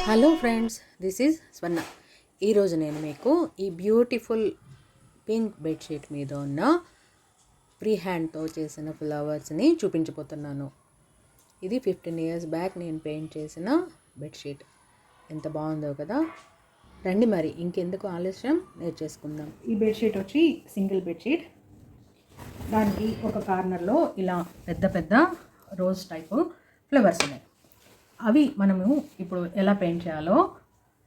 Hello friends, this is స్వర్ణ. ఈరోజు నేను మీకు ఈ బ్యూటిఫుల్ పింక్ బెడ్షీట్ మీద ఉన్న ఫ్రీ హ్యాండ్తో చేసిన ఫ్లవర్స్ని చూపించబోతున్నాను. ఇది 15 years బ్యాక్ నేను పెయింట్ చేసిన బెడ్షీట్. ఎంత బాగుందో కదా. రండి మరి ఇంకెందుకు ఆలస్యం, నేర్చేసుకుందాం. ఈ బెడ్షీట్ వచ్చి సింగిల్ బెడ్షీట్. దానికి ఒక కార్నర్లో ఇలా పెద్ద పెద్ద రోజ్ టైపు ఫ్లవర్స్ ఉన్నాయి. అవి మనము ఇప్పుడు ఎలా పెయింట్ చేయాలో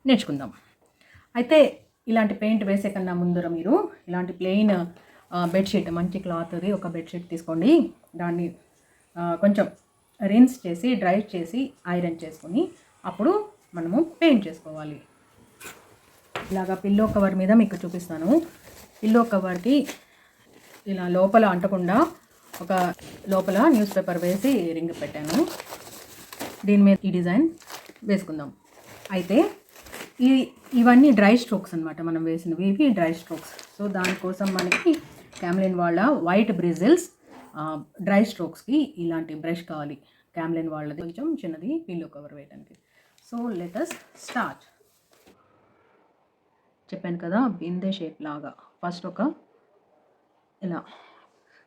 నేర్చుకుందాం. అయితే ఇలాంటి పెయింట్ వేసే కన్నా ముందర మీరు ఇలాంటి ప్లెయిన్ బెడ్షీట్, మంచి క్లాత్ది ఒక బెడ్షీట్ తీసుకోండి. దాన్ని కొంచెం రిన్స్ చేసి, డ్రై చేసి, ఐరన్ చేసుకొని అప్పుడు మనము పెయింట్ చేసుకోవాలి. ఇలాగా పిల్లో కవర్ మీద మీకు చూపిస్తాను. పిల్లో కవర్కి ఇలా లోపల అంటకుండా ఒక లోపల న్యూస్ పేపర్ వేసి రింగ్ పెట్టాను. దీని మీద ఈ డిజైన్ వేసుకుందాం. అయితే ఇవన్నీ డ్రై స్ట్రోక్స్ అనమాట. మనం వేసినవి ఇవి డ్రై స్ట్రోక్స్. సో దానికోసం మనకి క్యామ్లిన్ వాళ్ళ వైట్ బ్రిజిల్స్ డ్రై స్ట్రోక్స్కి ఇలాంటి బ్రష్ కావాలి. క్యామ్లిన్ వాళ్ళది కొంచెం చిన్నది పిల్లో కవర్ వేయడానికి. So let us start. చెప్పాను కదా, బిందె షేప్ లాగా ఫస్ట్ ఒక ఇలా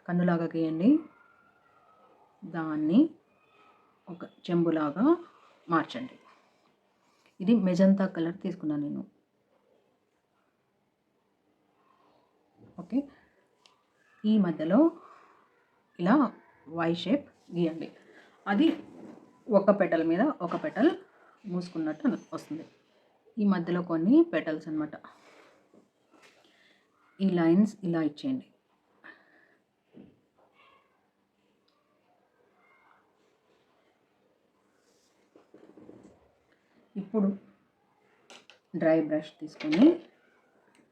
కన్నులాగా గీయండి. దాన్ని ఒక చెంబులాగా మార్చండి. ఇది మెజంతా కలర్ తీసుకున్నాను నేను. ఓకే, ఈ మధ్యలో ఇలా వై షేప్ గీయండి. అది ఒక పెటల్ మీద ఒక పెటల్ మూసుకున్నట్టు వస్తుంది. ఈ మధ్యలో కొన్ని పెటల్స్ అన్నమాట. ఈ లైన్స్ ఇలా ఇచ్చేయండి. ఇప్పుడు డ్రై బ్రష్ తీసుకొని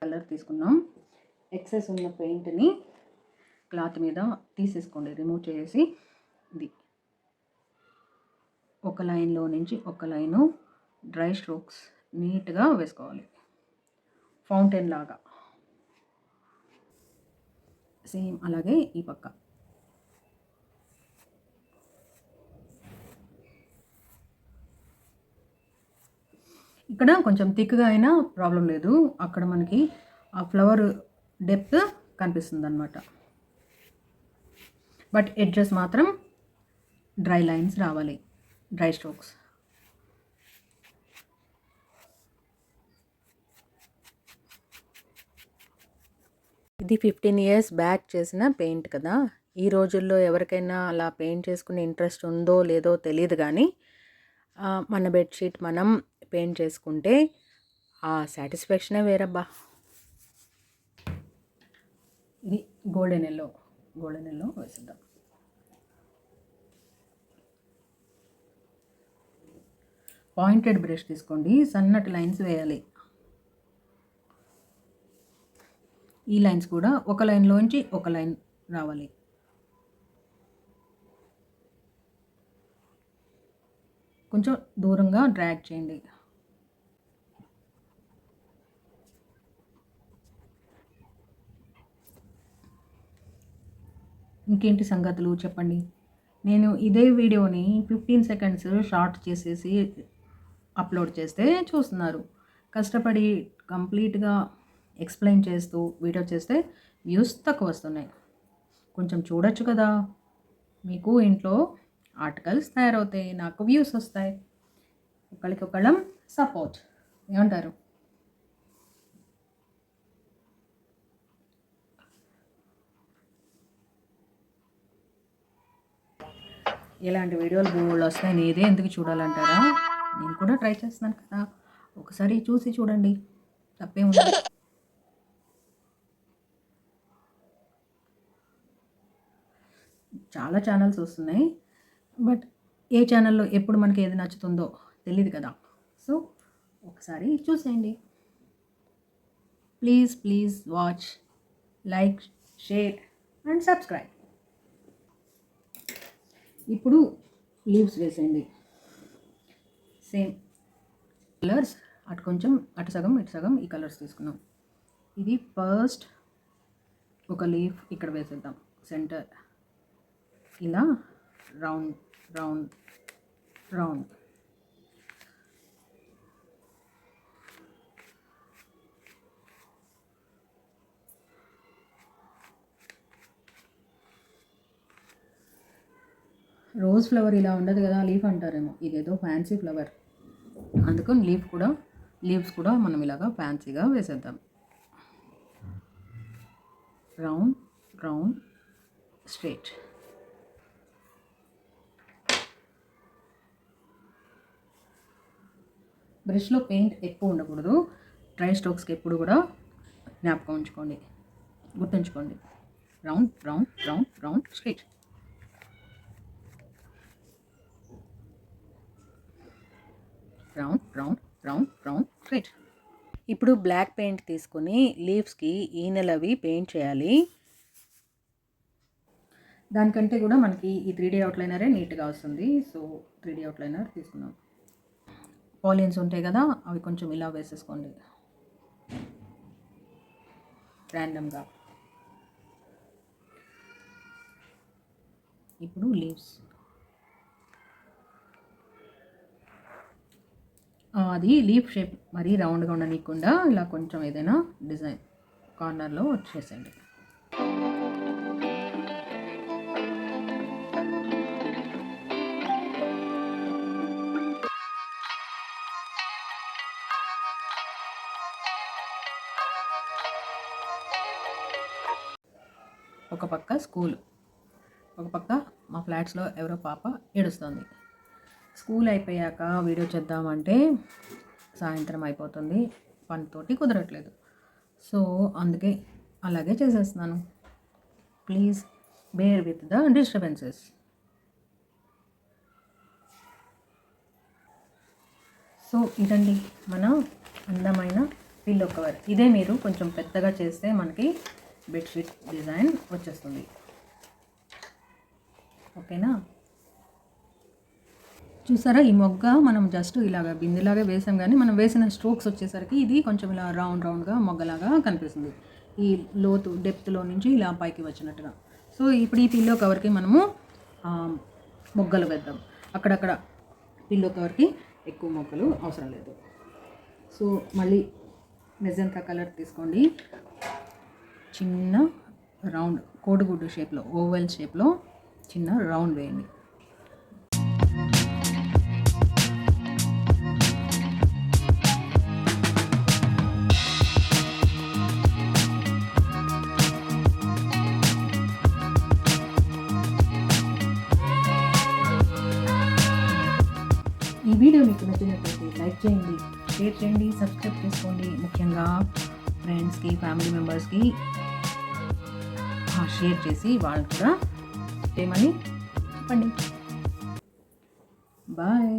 కలర్ తీసుకున్నాం. ఎక్సెస్ ఉన్న పెయింట్ని క్లాత్ మీద తీసేసుకోండి, రిమూవ్ చేసి ఇది ఒక లైన్లో నుంచి ఒక లైను డ్రై స్ట్రోక్స్ నీట్గా వేసుకోవాలి, ఫౌంటైన్ లాగా. సేమ్ అలాగే ఈ పక్క. ఇక్కడ కొంచెం థిక్గా అయినా ప్రాబ్లం లేదు. అక్కడ మనకి ఆ ఫ్లవర్ డెప్త్ కనిపిస్తుంది అన్నమాట. బట్ ఎడ్జెస్ మాత్రం డ్రై లైన్స్ రావాలి, డ్రై స్ట్రోక్స్. ఇది 15 years బ్యాక్ చేసిన పెయింట్ కదా. ఈ రోజుల్లో ఎవరికైనా అలా పెయింట్ చేసుకునే ఇంట్రెస్ట్ ఉందో లేదో తెలియదు, కానీ మన బెడ్షీట్ మనం పెయింట్ చేసుకుంటే ఆ సాటిస్ఫాక్షనే వేరబ్బా. ఇది గోల్డెన్ ఎల్లో వేసిద్దాం. పాయింటెడ్ బ్రష్ తీసుకోండి, సన్నటి లైన్స్ వేయాలి. ఈ లైన్స్ కూడా ఒక లైన్లోంచి ఒక లైన్ రావాలి. కొంచెం దూరంగా డ్రాగ్ చేయండి. ఇంకేంటి సంగతులు చెప్పండి. నేను ఇదే వీడియోని 15 seconds షార్ట్ చేసేసి అప్లోడ్ చేస్తే చూస్తున్నారు. కష్టపడి కంప్లీట్గా ఎక్స్ప్లెయిన్ చేస్తూ వీడియో చేస్తే వ్యూస్ తక్కువ వస్తున్నాయి. కొంచెం చూడొచ్చు కదా. మీకు ఇంట్లో ఆర్టికల్స్ తయారవుతాయి, నాకు వ్యూస్ వస్తాయి. ఒకళ్ళకొకళ్ళం సపోర్ట్. ఏమంటారు? ఇలాంటి వీడియోలు బోల్డ్ వస్తాయి, నేదే ఎందుకు చూడాలంటారా? నేను కూడా ట్రై చేస్తున్నాను కదా, ఒకసారి చూసి చూడండి, తప్పేముంది. చాలా ఛానల్స్ వస్తున్నాయి, బట్ ఏ ఛానల్లో ఎప్పుడు మనకి ఏది నచ్చుతుందో తెలియదు కదా. సో ఒకసారి చూసేయండి. Please watch, like, share and subscribe. ఇప్పుడు లీవ్స్ వేసేయండి. సేమ్ కలర్స్, అటు కొంచెం, అటు సగం, ఇటు సగం ఈ కలర్స్ తీసుకున్నాం. ఇది ఫస్ట్ ఒక లీఫ్ ఇక్కడ వేసేద్దాం. సెంటర్ ఇలా round round round. Rose flower ఇలా ఉండదు కదా, లీఫ్ అంటారేమో, ఇదేదో ఫ్యాన్సీ ఫ్లవర్, అందుకని లీవ్స్ కూడా మనం ఇలాగా ఫ్యాన్సీగా వేసేద్దాం. Round round straight. బ్రష్లో పెయింట్ ఎక్కువ ఉండకూడదు. డ్రై స్ట్రోక్స్కి ఎప్పుడు కూడా జ్ఞాపకం ఉంచుకోండి, గుర్తుంచుకోండి. Round round round round straight. Round round round round straight. ఇప్పుడు బ్లాక్ పెయింట్ తీసుకొని లీవ్స్కి ఈనెలవి పెయింట్ చేయాలి. దానికంటే కూడా మనకి ఈ 3D అవుట్లైనరే నీట్గా వస్తుంది. సో 3D అవుట్లైనర్ తీసుకున్నాం. పాలియన్స్ ఉంటాయి కదా, అవి కొంచెం ఇలా వేసేసుకోండి ర్యాండమ్గా. ఇప్పుడు లీవ్స్, అది లీఫ్ షేప్ మరీ రౌండ్గా ఉండనీయకుండా ఇలా కొంచెం ఏదైనా డిజైన్ కార్నర్లో వచ్చేసండి. ఒక పక్క స్కూల్, ఒక పక్క మా ఫ్లాట్స్లో ఎవరో పాప ఏడుస్తుంది. స్కూల్ అయిపోయాక వీడియో చేద్దామంటే సాయంత్రం అయిపోతుంది, పనితోటి కుదరట్లేదు. సో అందుకే అలాగే చేసేస్తున్నాను. Please bear with the disturbances. So ఇదండి మన అందమైన పిల్లో కవర్. ఇదే మీరు కొంచెం పెద్దగా చేస్తే మనకి బెడ్షీట్ డిజైన్ వచ్చేస్తుంది. ఓకేనా? చూసారా, ఈ మొగ్గ మనం జస్ట్ ఇలాగ బిందెలాగా వేసాం, కానీ మనం వేసిన స్ట్రోక్స్ వచ్చేసరికి ఇది కొంచెం ఇలా రౌండ్గా మొగ్గలాగా కనిపిస్తుంది, ఈ లోతు డెప్త్లో నుంచి ఇలా పైకి వచ్చినట్టుగా. సో ఇప్పుడు ఈ పిల్లో కవర్కి మనము మొగ్గలు వేద్దాం. అక్కడక్కడ పిల్లో కవర్కి ఎక్కువ మొగ్గలు అవసరం లేదు. సో మళ్ళీ మెజెంటా కలర్ తీసుకోండి, చిన్న రౌండ్ కోడిగుడ్డు షేప్లో, ఓవెల్ షేప్లో చిన్న రౌండ్ వేయండి. ఈ వీడియో మీకు నచ్చినట్లయితే లైక్ చేయండి, షేర్ చేయండి, సబ్స్క్రైబ్ చేసుకోండి. ముఖ్యంగా ఫ్రెండ్స్కి, ఫ్యామిలీ మెంబర్స్కి షేర్ చేసి వాళ్ళు కూడా చేయమని చెప్పండి. బాయ్.